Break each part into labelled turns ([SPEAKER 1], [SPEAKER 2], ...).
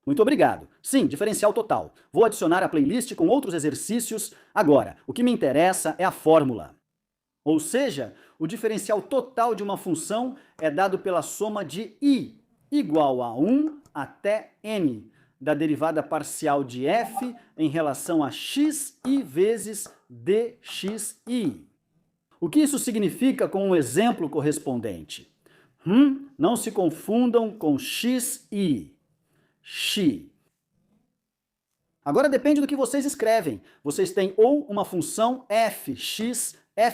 [SPEAKER 1] Muito obrigado. Sim, diferencial total. Vou adicionar a playlist com outros exercícios. Agora, o que me interessa é a fórmula. Ou seja, o diferencial total de uma função é dado pela soma de i, igual a 1 até n, da derivada parcial de f em relação a xi vezes dxi. O que isso significa com um exemplo correspondente? Não se confundam com xi. Xi. Agora depende do que vocês escrevem. Vocês têm ou uma função fx π.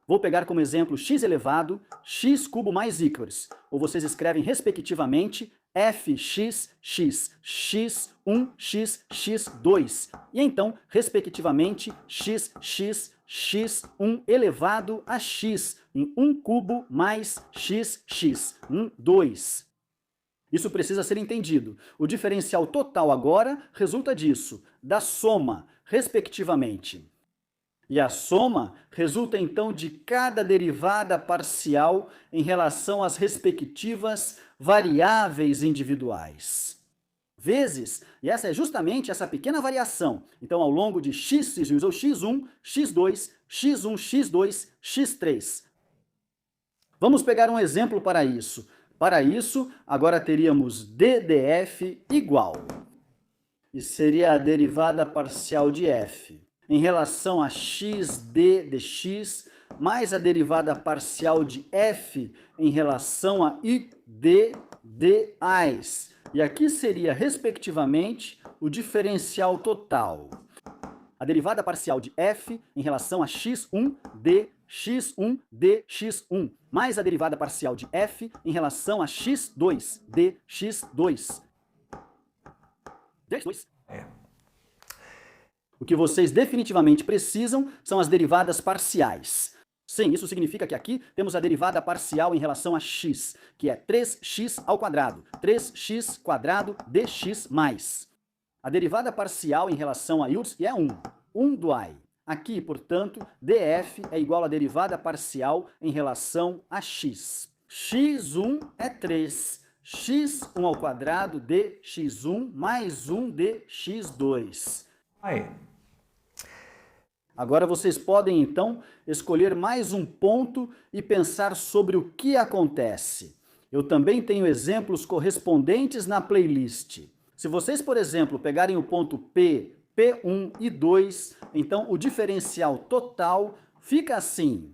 [SPEAKER 1] Vou pegar como exemplo x elevado, x cubo mais ícaros. Ou vocês escrevem respectivamente fx, x1, x2. E então, respectivamente, x1 elevado a x em 1 cubo mais x, 2. Isso precisa ser entendido. O diferencial total agora resulta disso, da soma, respectivamente. E a soma resulta então de cada derivada parcial em relação às respectivas variáveis individuais. Vezes, e essa é justamente essa pequena variação. Então, ao longo de x, ou x1, x2, x1, x2, x3. Vamos pegar um exemplo para isso. Para isso, agora teríamos ddf igual, e seria a derivada parcial de f, em relação a xd dx, mais a derivada parcial de f em relação a id dAs. E aqui seria, respectivamente, o diferencial total. A derivada parcial de f em relação a x1 dx1 dx1, mais a derivada parcial de f em relação a x2 dx2. dx2. O que vocês definitivamente precisam são as derivadas parciais. Sim, isso significa que aqui temos a derivada parcial em relação a x, que é 3x ao quadrado, 3x quadrado dx mais. A derivada parcial em relação a y é 1 do i. Aqui, portanto, df é igual à derivada parcial em relação a x. x1 é 3, x1 ao quadrado de x1 mais 1 de x2. Agora vocês podem, então, escolher mais um ponto e pensar sobre o que acontece. Eu também tenho exemplos correspondentes na playlist. Se vocês, por exemplo, pegarem o ponto P, P1 e 2, então o diferencial total fica assim.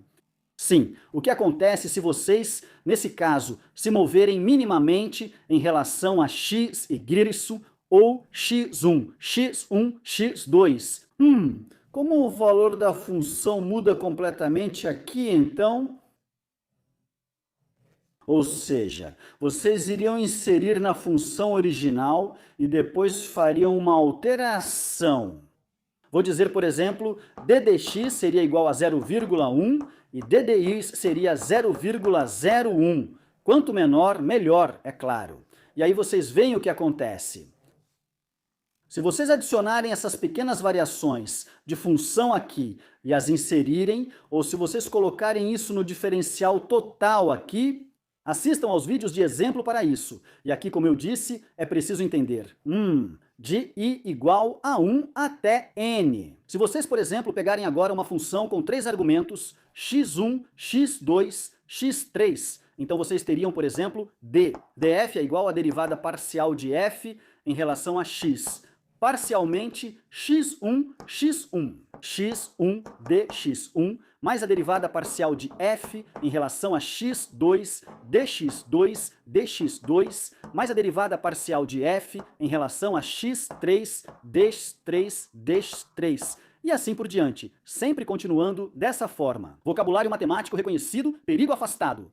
[SPEAKER 1] Sim, o que acontece se vocês, nesse caso, se moverem minimamente em relação a x e y ou x1, x1, x2? Como o valor da função muda completamente aqui, então... Ou seja, vocês iriam inserir na função original e depois fariam uma alteração. Vou dizer, por exemplo, ddx seria igual a 0,1 e ddy seria 0,01. Quanto menor, melhor, é claro. E aí vocês veem o que acontece. Se vocês adicionarem essas pequenas variações de função aqui e as inserirem, ou se vocês colocarem isso no diferencial total aqui, assistam aos vídeos de exemplo para isso. E aqui, como eu disse, é preciso entender. De i igual a 1 até n. Se vocês, por exemplo, pegarem agora uma função com 3 argumentos, x1, x2, x3, então vocês teriam, por exemplo, df é igual à derivada parcial de f em relação a x. Parcialmente x1, x1, x1 dx1, mais a derivada parcial de f em relação a x2, dx2, dx2, mais a derivada parcial de f em relação a x3, dx3, dx3. E assim por diante, sempre continuando dessa forma. Vocabulário matemático reconhecido, perigo afastado.